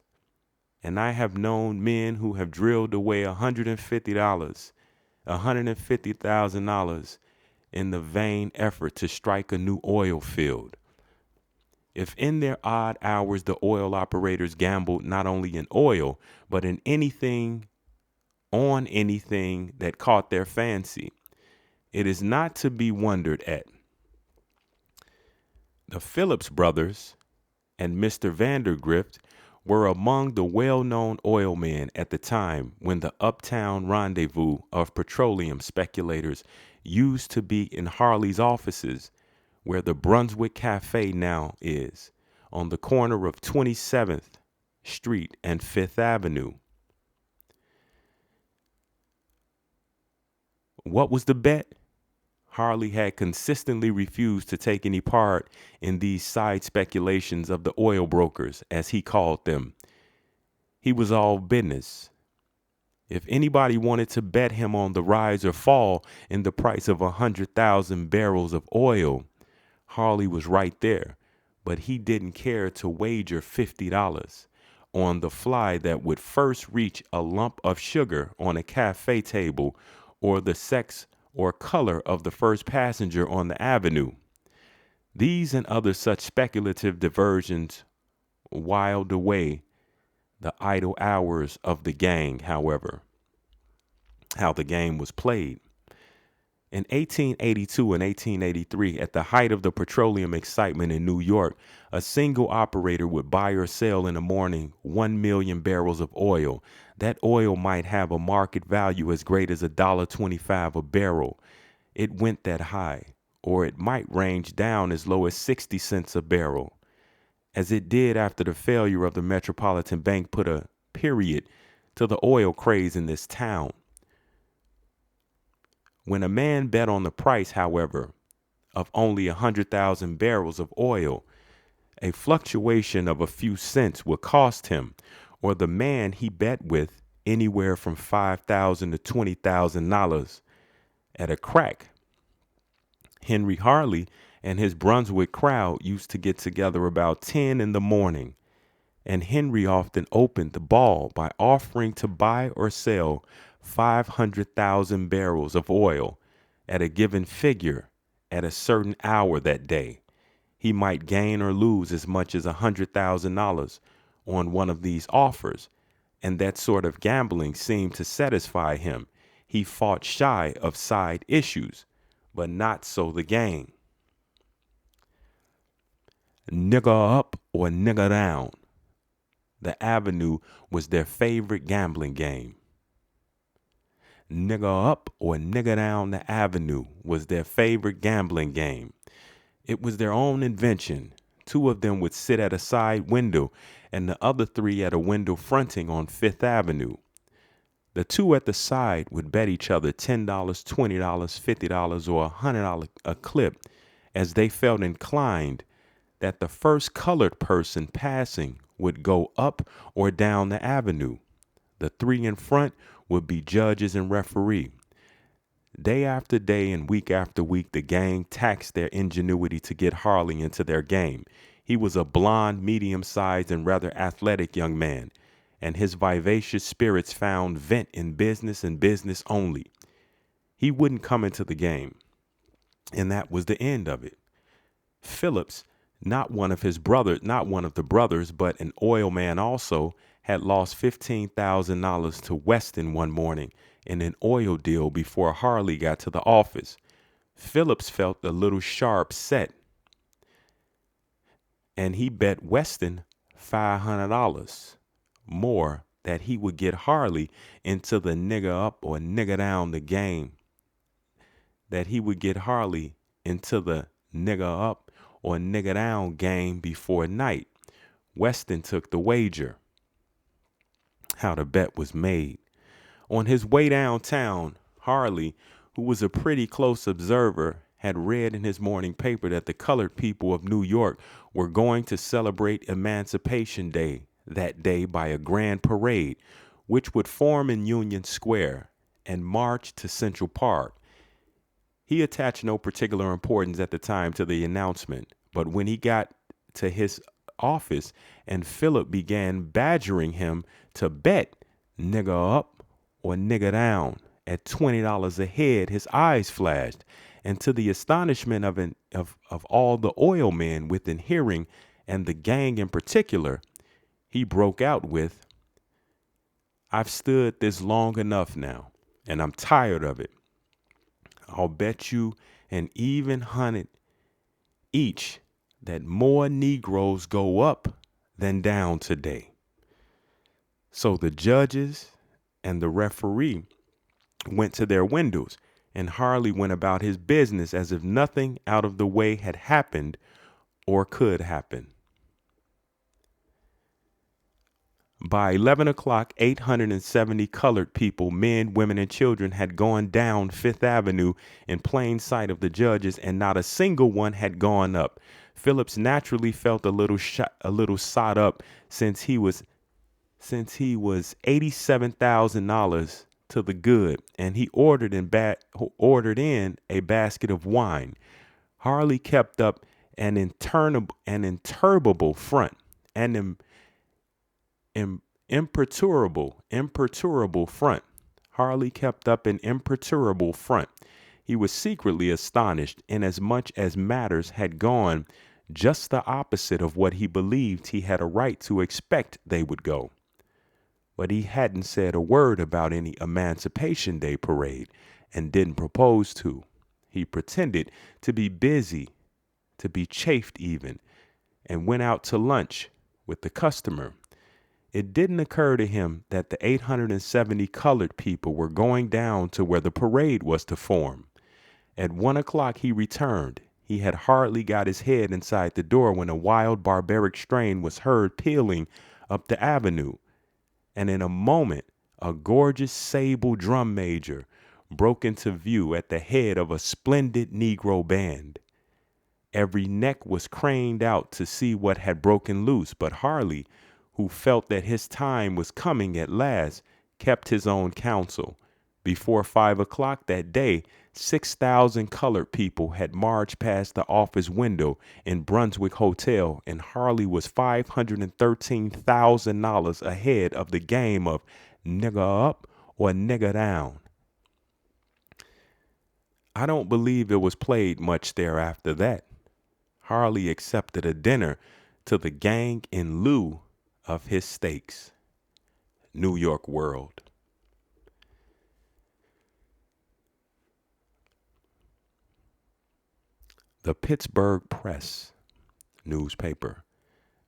And I have known men who have drilled away $150,000 in the vain effort to strike a new oil field. If in their odd hours the oil operators gambled not only in oil, but in anything, on anything that caught their fancy, it is not to be wondered at. The Phillips brothers and Mr. Vandergrift were among the well-known oil men at the time when the uptown rendezvous of petroleum speculators used to be in Harley's offices, where the Brunswick Cafe now is, on the corner of 27th Street and 5th Avenue. What was the bet? Harley had consistently refused to take any part in these side speculations of the oil brokers, as he called them. He was all business. If anybody wanted to bet him on the rise or fall in the price of 100,000 barrels of oil, Harley was right there, but he didn't care to wager $50 on the fly that would first reach a lump of sugar on a cafe table, or the sex or color of the first passenger on the avenue. These and other such speculative diversions whiled away the idle hours of the gang. However, how the game was played. In 1882 and 1883, at the height of the petroleum excitement in New York, a single operator would buy or sell in the morning 1 million barrels of oil. That oil might have a market value as great as $1.25 a barrel. It went that high, or it might range down as low as 60 cents a barrel, as it did after the failure of the Metropolitan Bank put a period to the oil craze in this town. When a man bet on the price, however, of only 100,000 barrels of oil, a fluctuation of a few cents would cost him, or the man he bet with, anywhere from $5,000 to $20,000 at a crack. Henry Harley and his Brunswick crowd used to get together about 10 in the morning, and Henry often opened the ball by offering to buy or sell 500,000 barrels of oil at a given figure at a certain hour that day. He might gain or lose as much as $100,000 on one of these offers, and that sort of gambling seemed to satisfy him. He fought shy of side issues, but not so the gang. Nigger up or nigger down. The Avenue was their favorite gambling game. Nigger up or nigger down the Avenue was their favorite gambling game. It was their own invention. Two of them would sit at a side window and the other three at a window fronting on 5th Avenue. The two at the side would bet each other $10, $20, $50, or $100 a clip, as they felt inclined that the first colored person passing would go up or down the avenue. The three in front would be judges and referee. Day after day and week after week, the gang taxed their ingenuity to get Harley into their game. He was a blond, medium-sized, and rather athletic young man, and his vivacious spirits found vent in business and business only. He wouldn't come into the game, and that was the end of it. Phillips, not one of the brothers, but an oil man also, had lost $15,000 to Weston one morning in an oil deal before Harley got to the office. Phillips felt a little sharp set, and he bet Weston $500 more that he would get Harley into the nigger up or nigger down the game. That he would get Harley into the nigger up or nigger down game before night. Weston took the wager. How the bet was made. On his way downtown, Harley, who was a pretty close observer, had read in his morning paper that the colored people of New York were going to celebrate Emancipation Day that day by a grand parade, which would form in Union Square and march to Central Park. He attached no particular importance at the time to the announcement, but when he got to his office and Philip began badgering him to bet nigger up or nigger down at $20 a head, his eyes flashed, and to the astonishment of all the oil men within hearing, and the gang in particular, he broke out with, "I've stood this long enough now, and I'm tired of it. I'll bet you an even $100 each that more Negroes go up than down today." So the judges and the referee went to their windows, and Harley went about his business as if nothing out of the way had happened or could happen. By 11 o'clock, 870 colored people, men, women, and children, had gone down Fifth Avenue in plain sight of the judges, and not a single one had gone up. Phillips naturally felt a little sot up since he was $87,000 to the good, and he ordered in a basket of wine. Harley kept up an imperturbable front, an imperturbable front. Harley kept up an imperturbable front. He was secretly astonished, inasmuch as matters had gone just the opposite of what he believed he had a right to expect they would go. But he hadn't said a word about any Emancipation Day parade, and didn't propose to. He pretended to be busy, to be chafed even, and went out to lunch with the customer. It didn't occur to him that the 870 colored people were going down to where the parade was to form. At 1 o'clock he returned. He had hardly got his head inside the door when a wild barbaric strain was heard pealing up the avenue, and in a moment a gorgeous sable drum major broke into view at the head of a splendid Negro band. Every neck was craned out to see what had broken loose, but Harley, who felt that his time was coming at last, kept his own counsel. Before 5 o'clock that day, 6,000 colored people had marched past the office window in Brunswick Hotel, and Harley was $513,000 ahead of the game of nigger up or nigger down. I don't believe it was played much thereafter that. Harley accepted a dinner to the gang in lieu of his steaks. New York World. The Pittsburgh Press newspaper,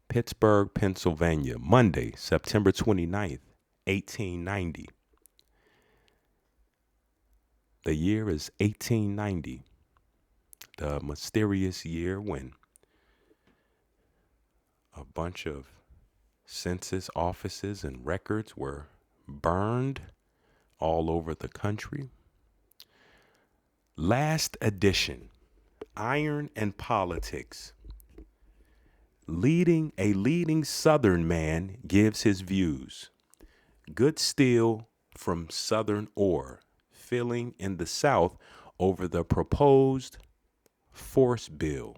Pittsburgh, Pennsylvania, Monday, September 29th, 1890. The year is 1890, the mysterious year when a bunch of census offices and records were burned all over the country. Last edition, Iron and Politics. A leading Southern man gives his views. Good steel from Southern ore, filling in the South over the proposed force bill.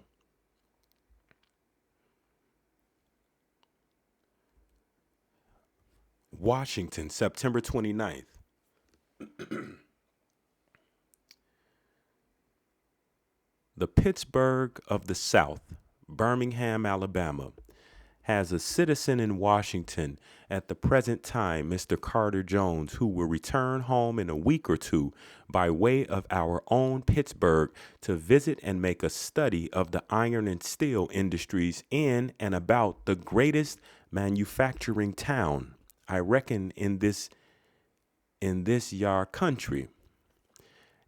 Washington, September 29th. The Pittsburgh of the South, Birmingham, Alabama, has a citizen in Washington at the present time, Mr. Carter Jones, who will return home in a week or two by way of our own Pittsburgh to visit and make a study of the iron and steel industries in and about the greatest manufacturing town, I reckon, in this yar country,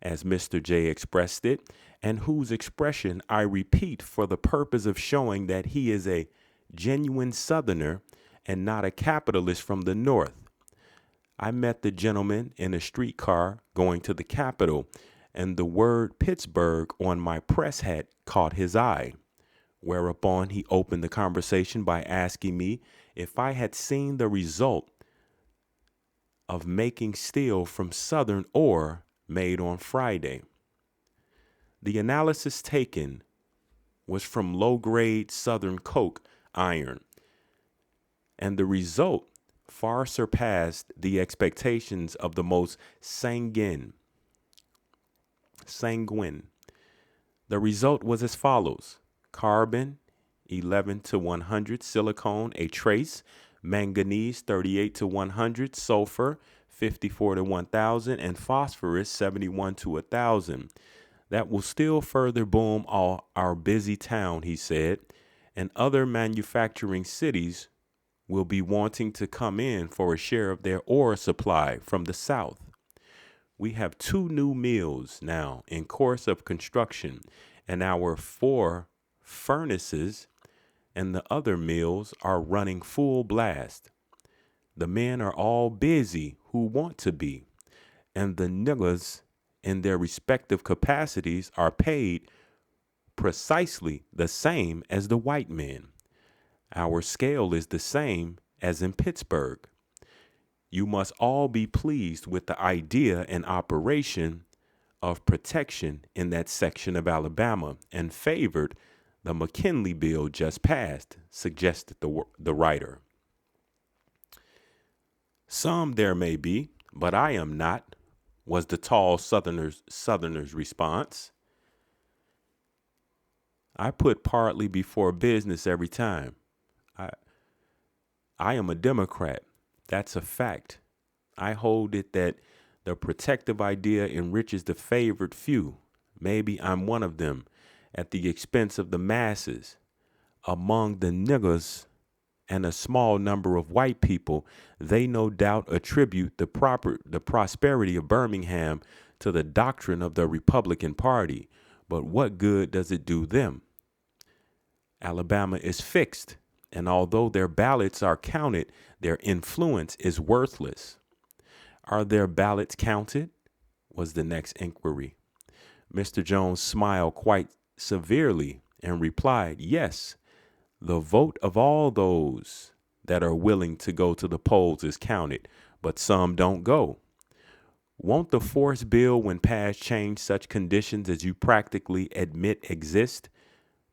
as Mr. J expressed it, and whose expression I repeat for the purpose of showing that he is a genuine Southerner and not a capitalist from the North. I met the gentleman in a streetcar going to the Capitol, and the word Pittsburgh on my press hat caught his eye, whereupon he opened the conversation by asking me if I had seen the result of making steel from Southern ore made on Friday. The analysis taken was from low-grade Southern coke iron, and the result far surpassed the expectations of the most sanguine. The result was as follows: carbon 11 to 100, silicon a trace, manganese 38 to 100, sulfur 54 to 1000, and phosphorus 71 to 1000. That will still further boom our busy town, he said, and other manufacturing cities will be wanting to come in for a share of their ore supply from the south. We have 2 new mills now in course of construction, and our 4 furnaces and the other mills are running full blast. The men are all busy who want to be, and the niggas in their respective capacities are paid precisely the same as the white men. Our scale is the same as in Pittsburgh. You must all be pleased with the idea and operation of protection in that section of Alabama and favored the McKinley bill just passed, suggested the writer. Some there may be, but I am not, was the tall Southerner's response. I put partly before business every time. I am a Democrat. That's a fact. I hold it that the protective idea enriches the favored few. Maybe I'm one of them at the expense of the masses. Among the niggers and a small number of white people, they no doubt attribute the prosperity of Birmingham to the doctrine of the Republican Party. But what good does it do them? Alabama is fixed, and although their ballots are counted, their influence is worthless. Are their ballots counted? Was the next inquiry. Mr. Jones smiled quite severely and replied, yes, the vote of all those that are willing to go to the polls is counted, but some don't go. Won't the force bill, when passed, change such conditions as you practically admit exist,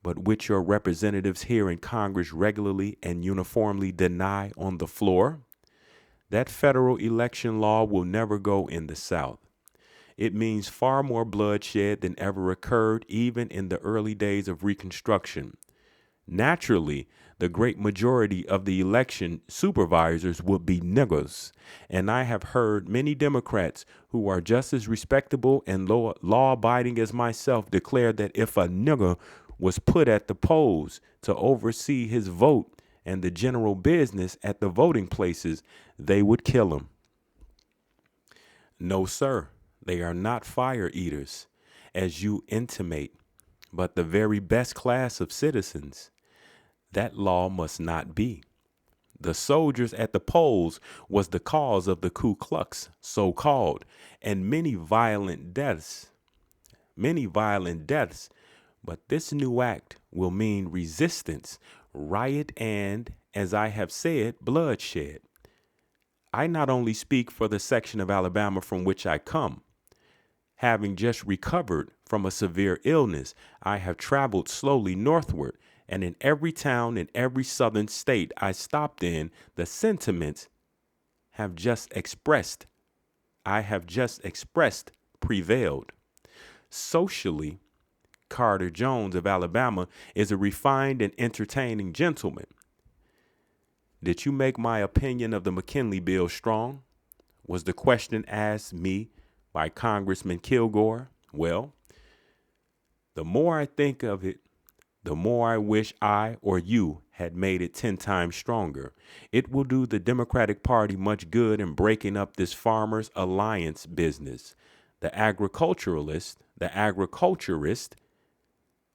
but which your representatives here in Congress regularly and uniformly deny on the floor? That federal election law will never go in the South. It means far more bloodshed than ever occurred, even in the early days of Reconstruction. Naturally, the great majority of the election supervisors would be niggers, and I have heard many Democrats who are just as respectable and law-abiding as myself declare that if a nigger was put at the polls to oversee his vote and the general business at the voting places, they would kill him. No, sir, they are not fire eaters, as you intimate, but the very best class of citizens. That law must not be. The soldiers at the polls was the cause of the Ku Klux, so called, and many violent deaths. But this new act will mean resistance, riot, and, as I have said, bloodshed. I not only speak for the section of Alabama from which I come. Having just recovered from a severe illness, I have traveled slowly northward, and in every town in every southern state I stopped in, the sentiments I have just expressed prevailed. Socially, Carter Jones of Alabama is a refined and entertaining gentleman. Did you make my opinion of the McKinley bill strong? Was the question asked me by Congressman Kilgore. Well, the more I think of it, the more I wish I or you had made it 10 times stronger. It will do the Democratic Party much good in breaking up this farmers' alliance business. The agriculturists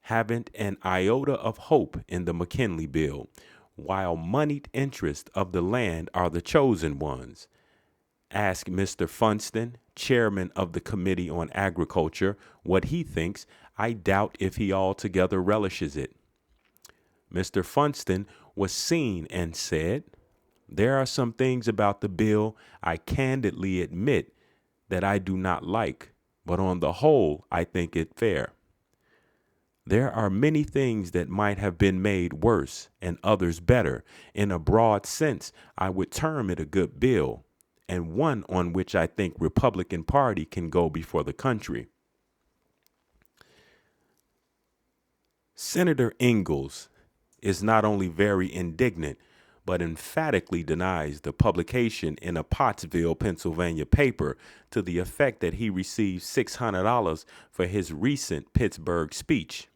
haven't an iota of hope in the McKinley bill, while moneyed interests of the land are the chosen ones. Ask Mr. Funston, chairman of the Committee on Agriculture, what he thinks. I doubt if he altogether relishes it. Mr. Funston was seen and said, there are some things about the bill I candidly admit that I do not like, but on the whole, I think it fair. There are many things that might have been made worse and others better. In a broad sense, I would term it a good bill, and one on which I think Republican Party can go before the country. Senator Ingalls is not only very indignant, but emphatically denies the publication in a Pottsville, Pennsylvania paper to the effect that he received $600 for his recent Pittsburgh speech.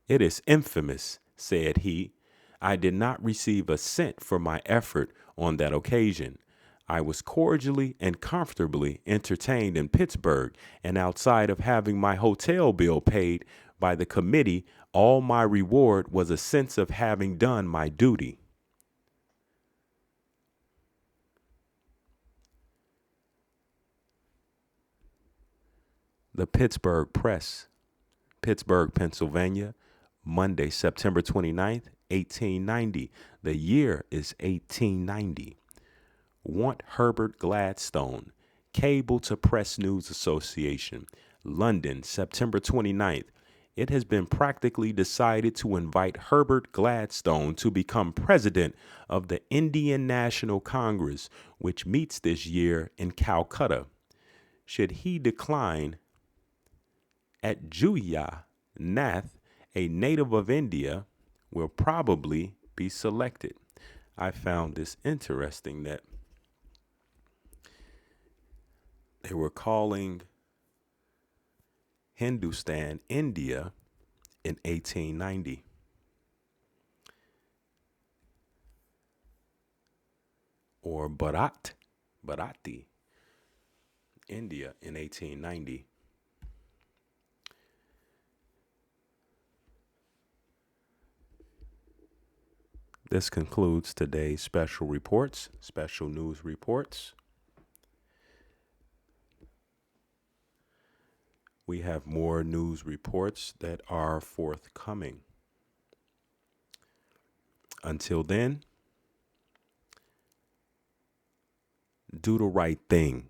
"It is infamous," said he. "I did not receive a cent for my effort on that occasion. I was cordially and comfortably entertained in Pittsburgh, and outside of having my hotel bill paid by the committee, all my reward was a sense of having done my duty." The Pittsburgh Press, Pittsburgh, Pennsylvania, Monday, September 29th, 1890. The year is 1890. Want Herbert Gladstone. Cable to Press News Association, London, September 29th. It has been practically decided to invite Herbert Gladstone to become president of the Indian National Congress, which meets this year in Calcutta. Should he decline, Adjuya Nath, a native of India, will probably be selected. I found this interesting that they were calling Hindustan India in 1890. Or Bharati, India in 1890. This concludes today's special news reports. We have more news reports that are forthcoming. Until then, do the right thing.